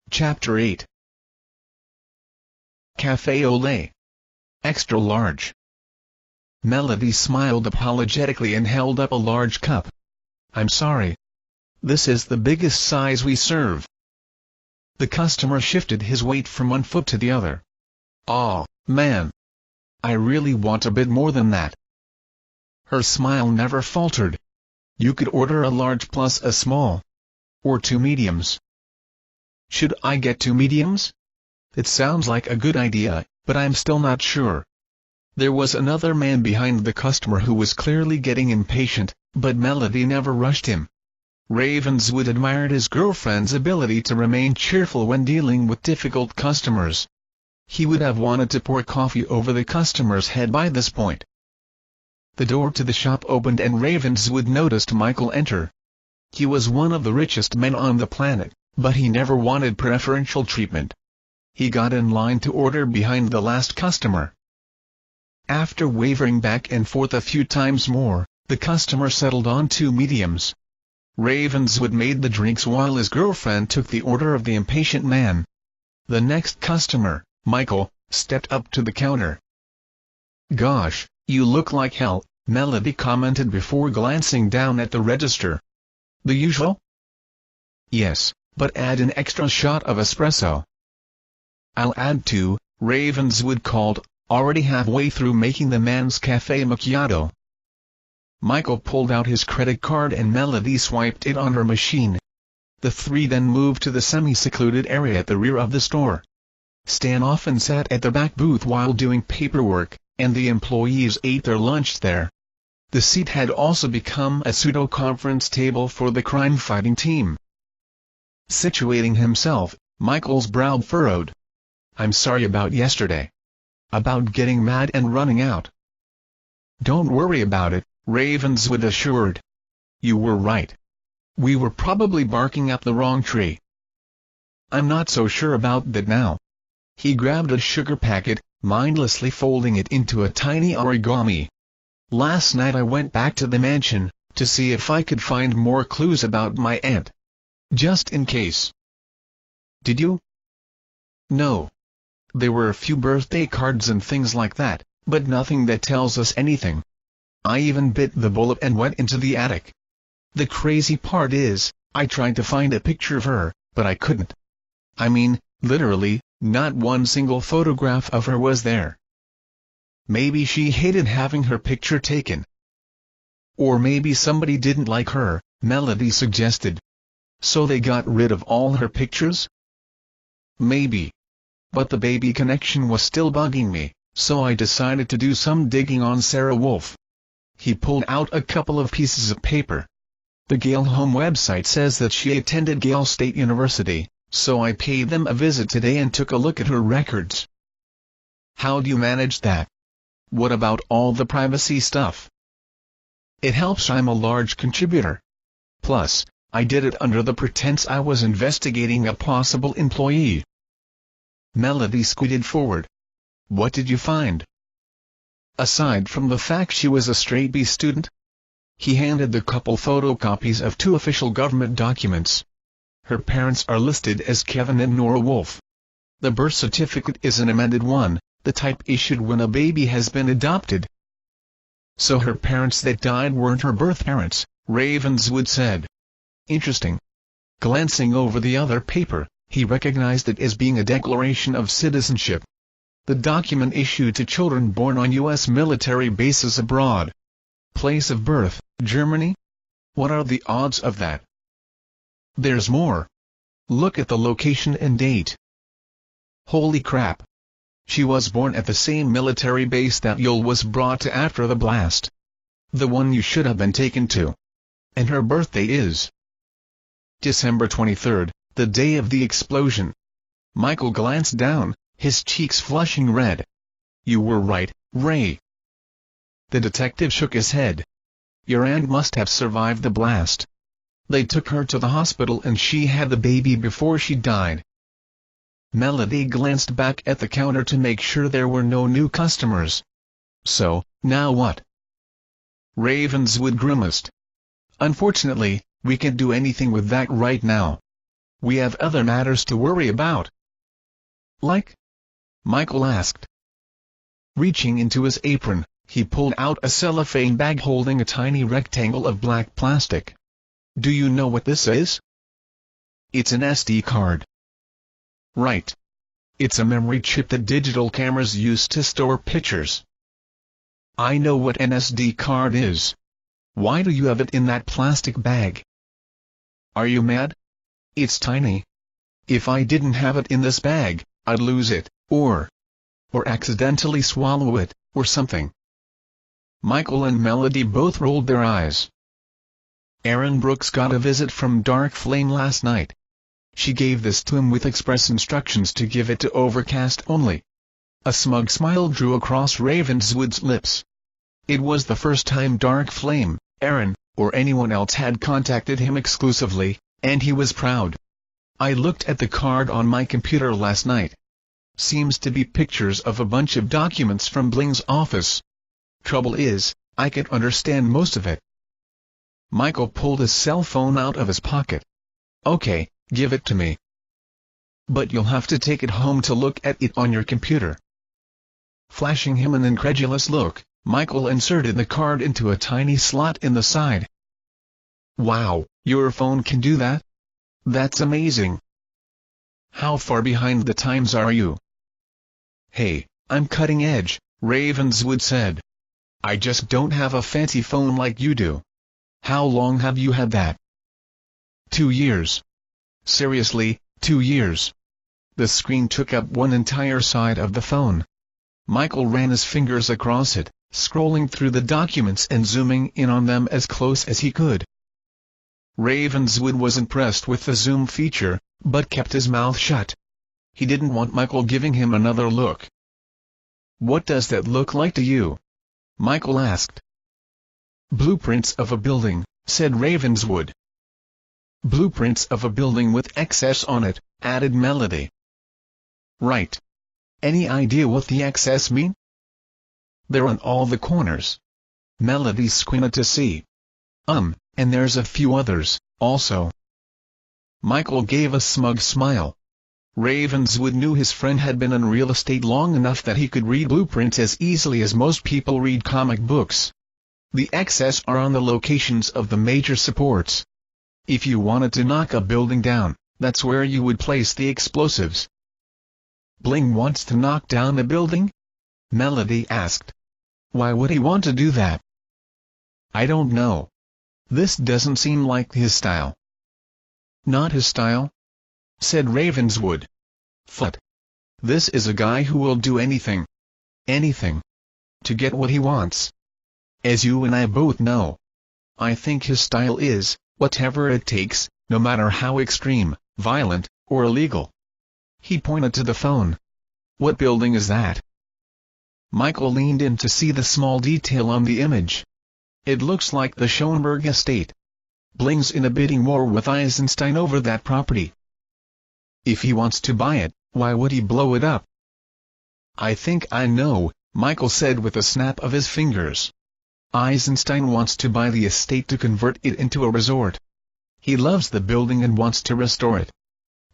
Chapter 8. Café au lait. Extra large. Melody smiled apologetically and held up a large cup. "I'm sorry. This is the biggest size we serve." The customer shifted his weight from one foot to the other. "Aw, man. I really want a bit more than that." Her smile never faltered. "You could order a large plus a small. Or 2 mediums." "Should I get 2 mediums? It sounds like a good idea, but I'm still not sure." There was another man behind the customer who was clearly getting impatient, but Melody never rushed him. Ravenswood admired his girlfriend's ability to remain cheerful when dealing with difficult customers. He would have wanted to pour coffee over the customer's head by this point. The door to the shop opened and Ravenswood noticed Michael enter. He was one of the richest men on the planet, but he never wanted preferential treatment. He got in line to order behind the last customer. After wavering back and forth a few times more, the customer settled on 2 mediums. Ravenswood made the drinks while his girlfriend took the order of the impatient man. The next customer, Michael, stepped up to the counter. "Gosh, you look like hell," Melody commented before glancing down at the register. "The usual?" "Yes, but add an extra shot of espresso." "I'll add 2, Ravenswood called, already halfway through making the man's café macchiato. Michael pulled out his credit card and Melody swiped it on her machine. The three then moved to the semi-secluded area at the rear of the store. Stan often sat at the back booth while doing paperwork, and the employees ate their lunch there. The seat had also become a pseudo-conference table for the crime-fighting team. Situating himself, Michael's brow furrowed. "I'm sorry about yesterday. About getting mad and running out." "Don't worry about it," Ravenswood assured. "You were right. We were probably barking up the wrong tree." "I'm not so sure about that now." He grabbed a sugar packet, mindlessly folding it into a tiny origami. "Last night I went back to the mansion, to see if I could find more clues about my aunt. Just in case." "Did you?" "No. There were a few birthday cards and things like that, but nothing that tells us anything. I even bit the bullet and went into the attic. The crazy part is, I tried to find a picture of her, but I couldn't. I mean, literally, not one single photograph of her was there." "Maybe she hated having her picture taken." "Or maybe somebody didn't like her," Melody suggested. "So they got rid of all her pictures?" "Maybe. But the baby connection was still bugging me, so I decided to do some digging on Sarah Wolf." He pulled out a couple of pieces of paper. "The Gale Home website says that she attended Gale State University, so I paid them a visit today and took a look at her records." "How do you manage that? What about all the privacy stuff?" "It helps I'm a large contributor. Plus, I did it under the pretense I was investigating a possible employee." Melody scooted forward. "What did you find?" "Aside from the fact she was a straight B student?" He handed the couple photocopies of 2 official government documents. "Her parents are listed as Kevin and Nora Wolf. The birth certificate is an amended one, the type issued when a baby has been adopted." "So her parents that died weren't her birth parents," Ravenswood said. "Interesting." Glancing over the other paper, he recognized it as being a declaration of citizenship. The document issued to children born on U.S. military bases abroad. Place of birth, Germany? What are the odds of that? There's more. Look at the location and date. Holy crap. She was born at the same military base that Yul was brought to after the blast. The one you should have been taken to. And her birthday is December 23rd, the day of the explosion. Michael glanced down, his cheeks flushing red. "You were right, Ray." The detective shook his head. "Your aunt must have survived the blast. They took her to the hospital and she had the baby before she died." Melody glanced back at the counter to make sure there were no new customers. "So, now what?" Ravenswood grimaced. "Unfortunately, we can't do anything with that right now. We have other matters to worry about. Like? Michael asked. Reaching into his apron, he pulled out a cellophane bag holding a tiny rectangle of black plastic. Do you know what this is? It's an SD card. Right. It's a memory chip that digital cameras use to store pictures. I know what an SD card is. Why do you have it in that plastic bag? Are you mad? It's tiny. If I didn't have it in this bag, I'd lose it, or accidentally swallow it, or something. Michael and Melody both rolled their eyes. Aaron Brooks got a visit from Dark Flame last night. She gave this to him with express instructions to give it to Overcast only. A smug smile drew across Ravenswood's lips. It was the first time Dark Flame, Aaron, or anyone else had contacted him exclusively, and he was proud. I looked at the card on my computer last night. Seems to be pictures of a bunch of documents from Bling's office. Trouble is, I can understand most of it. Michael pulled his cell phone out of his pocket. Okay, give it to me. But you'll have to take it home to look at it on your computer. Flashing him an incredulous look, Michael inserted the card into a tiny slot in the side. Wow, your phone can do that? That's amazing. How far behind the times are you? Hey, I'm cutting edge, Ravenswood said. I just don't have a fancy phone like you do. How long have you had that? 2 years. Seriously, 2 years. The screen took up one entire side of the phone. Michael ran his fingers across it, scrolling through the documents and zooming in on them as close as he could. Ravenswood was impressed with the zoom feature, but kept his mouth shut. He didn't want Michael giving him another look. What does that look like to you? Michael asked. Blueprints of a building, said Ravenswood. Blueprints of a building with XS on it, added Melody. Right. Any idea what the XS mean? They're on all the corners. Melody squinted to see. And there's a few others, also. Michael gave a smug smile. Ravenswood knew his friend had been in real estate long enough that he could read blueprints as easily as most people read comic books. The XS are on the locations of the major supports. If you wanted to knock a building down, that's where you would place the explosives. Bling wants to knock down a building? Melody asked. Why would he want to do that? I don't know. This doesn't seem like his style. Not his style? Said Ravenswood. Phut. This is a guy who will do anything. Anything. To get what he wants. As you and I both know. I think his style is, whatever it takes, no matter how extreme, violent, or illegal. He pointed to the phone. What building is that? Michael leaned in to see the small detail on the image. It looks like the Schoenberg estate. Bling's in a bidding war with Eisenstein over that property. If he wants to buy it, why would he blow it up? I think I know, Michael said with a snap of his fingers. Eisenstein wants to buy the estate to convert it into a resort. He loves the building and wants to restore it.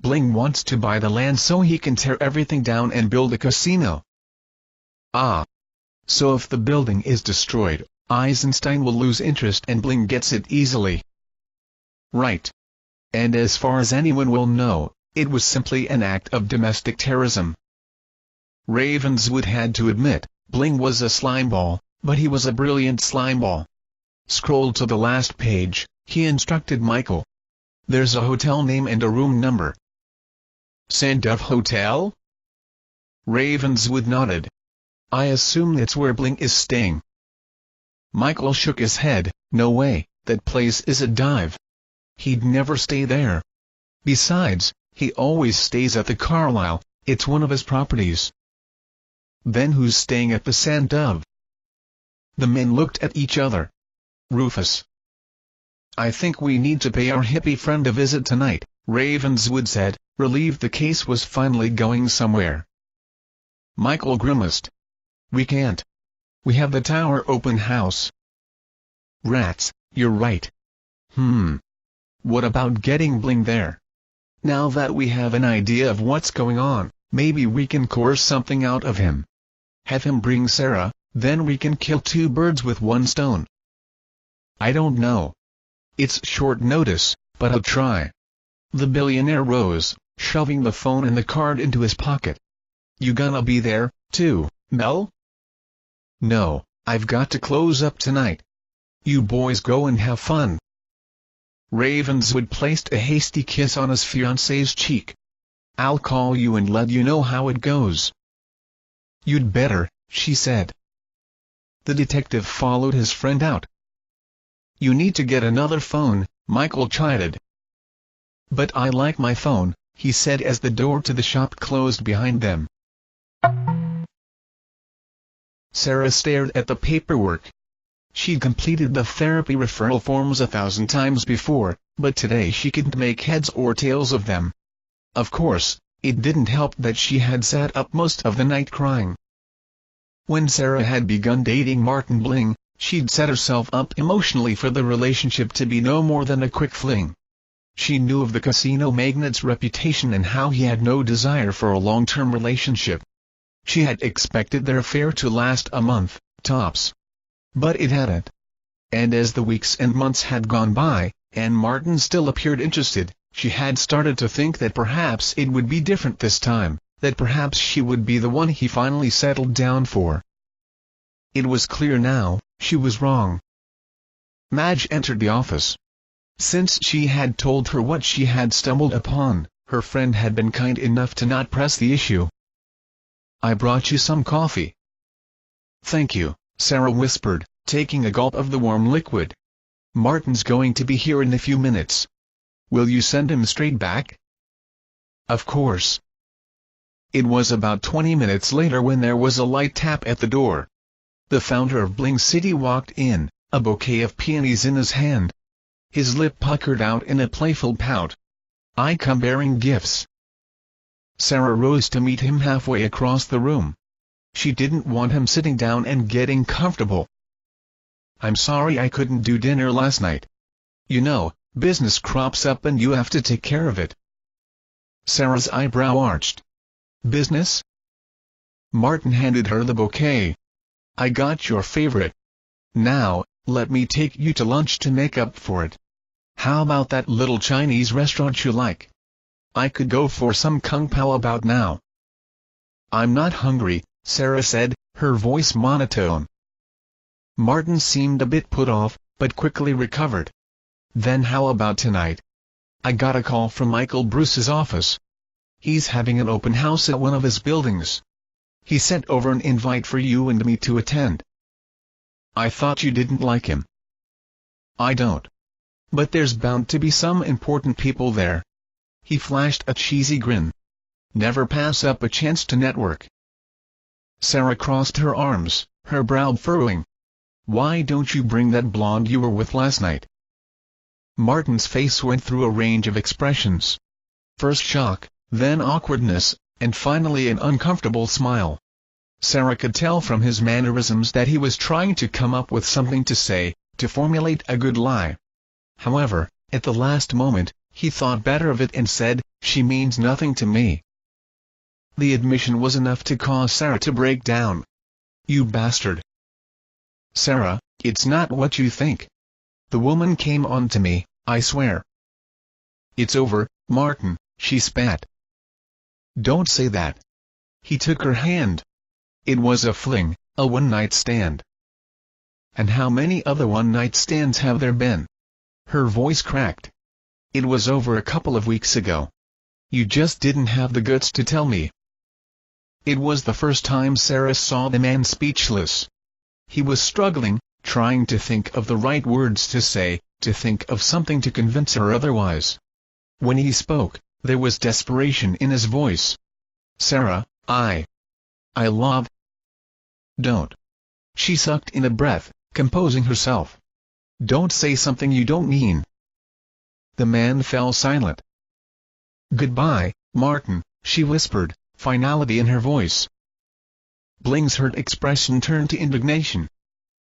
Bling wants to buy the land so he can tear everything down and build a casino. Ah. So if the building is destroyed, Eisenstein will lose interest and Bling gets it easily. Right. And as far as anyone will know, it was simply an act of domestic terrorism. Ravenswood had to admit, Bling was a slimeball, but he was a brilliant slimeball. Scroll to the last page, he instructed Michael. There's a hotel name and a room number. Sandoff Hotel? Ravenswood nodded. I assume that's where Bling is staying. Michael shook his head. No way, that place is a dive. He'd never stay there. Besides, he always stays at the Carlisle, it's one of his properties. Then who's staying at the Sandoff? The men looked at each other. Rufus. I think we need to pay our hippie friend a visit tonight, Ravenswood said, relieved the case was finally going somewhere. Michael grimaced. We can't. We have the Tower open house. Rats, you're right. What about getting Bling there? Now that we have an idea of what's going on, maybe we can coerce something out of him. Have him bring Sarah, then we can kill two birds with one stone. I don't know. It's short notice, but I'll try. The billionaire rose, shoving the phone and the card into his pocket. You gonna be there, too, Mel? No, I've got to close up tonight. You boys go and have fun. Ravenswood placed a hasty kiss on his fiancée's cheek. I'll call you and let you know how it goes. You'd better, she said. The detective followed his friend out. You need to get another phone, Michael chided. But I like my phone, he said as the door to the shop closed behind them. Sarah stared at the paperwork. She'd completed the therapy referral forms 1,000 times before, but today she couldn't make heads or tails of them. Of course, it didn't help that she had sat up most of the night crying. When Sarah had begun dating Martin Bling, she'd set herself up emotionally for the relationship to be no more than a quick fling. She knew of the casino magnate's reputation and how he had no desire for a long-term relationship. She had expected their affair to last a month, tops. But it hadn't. And as the weeks and months had gone by, and Martin still appeared interested, she had started to think that perhaps it would be different this time, that perhaps she would be the one he finally settled down for. It was clear now, she was wrong. Madge entered the office. Since she had told her what she had stumbled upon, her friend had been kind enough to not press the issue. I brought you some coffee. Thank you, Sarah whispered, taking a gulp of the warm liquid. Martin's going to be here in a few minutes. Will you send him straight back? Of course. It was about 20 minutes later when there was a light tap at the door. The founder of Bling City walked in, a bouquet of peonies in his hand. His lip puckered out in a playful pout. I come bearing gifts. Sarah rose to meet him halfway across the room. She didn't want him sitting down and getting comfortable. I'm sorry I couldn't do dinner last night. You know, business crops up and you have to take care of it. Sarah's eyebrow arched. Business? Martin handed her the bouquet. I got your favorite. Now, let me take you to lunch to make up for it. How about that little Chinese restaurant you like? I could go for some kung pao about now. I'm not hungry, Sarah said, her voice monotone. Martin seemed a bit put off, but quickly recovered. Then how about tonight? I got a call from Michael Bruce's office. He's having an open house at one of his buildings. He sent over an invite for you and me to attend. I thought you didn't like him. I don't. But there's bound to be some important people there. He flashed a cheesy grin. Never pass up a chance to network. Sarah crossed her arms, her brow furrowing. Why don't you bring that blonde you were with last night? Martin's face went through a range of expressions. First shock, then awkwardness, and finally an uncomfortable smile. Sarah could tell from his mannerisms that he was trying to come up with something to say, to formulate a good lie. However, at the last moment, he thought better of it and said, she means nothing to me. The admission was enough to cause Sarah to break down. You bastard. Sarah, it's not what you think. The woman came on to me, I swear. It's over, Martin, she spat. Don't say that. He took her hand. It was a fling, a one-night stand. And how many other one-night stands have there been? Her voice cracked. It was over a couple of weeks ago. You just didn't have the guts to tell me. It was the first time Sarah saw the man speechless. He was struggling, trying to think of the right words to say, to think of something to convince her otherwise. When he spoke, there was desperation in his voice. Sarah, I love. Don't. She sucked in a breath, composing herself. Don't say something you don't mean. The man fell silent. Goodbye, Martin, she whispered, finality in her voice. Bling's hurt expression turned to indignation.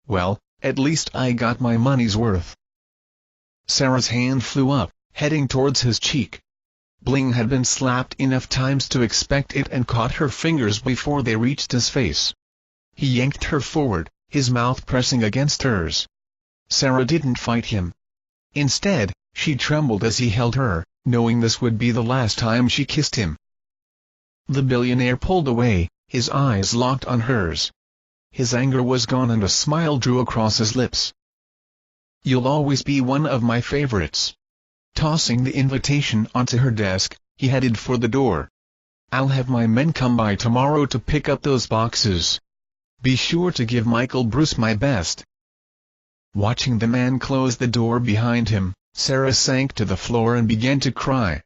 Well, at least I got my money's worth. Sarah's hand flew up, heading towards his cheek. Bling had been slapped enough times to expect it and caught her fingers before they reached his face. He yanked her forward, his mouth pressing against hers. Sarah didn't fight him. Instead, she trembled as he held her, knowing this would be the last time she kissed him. The billionaire pulled away, his eyes locked on hers. His anger was gone and a smile drew across his lips. "You'll always be one of my favorites." Tossing the invitation onto her desk, he headed for the door. "I'll have my men come by tomorrow to pick up those boxes. Be sure to give Michael Bruce my best." Watching the man close the door behind him, Sarah sank to the floor and began to cry.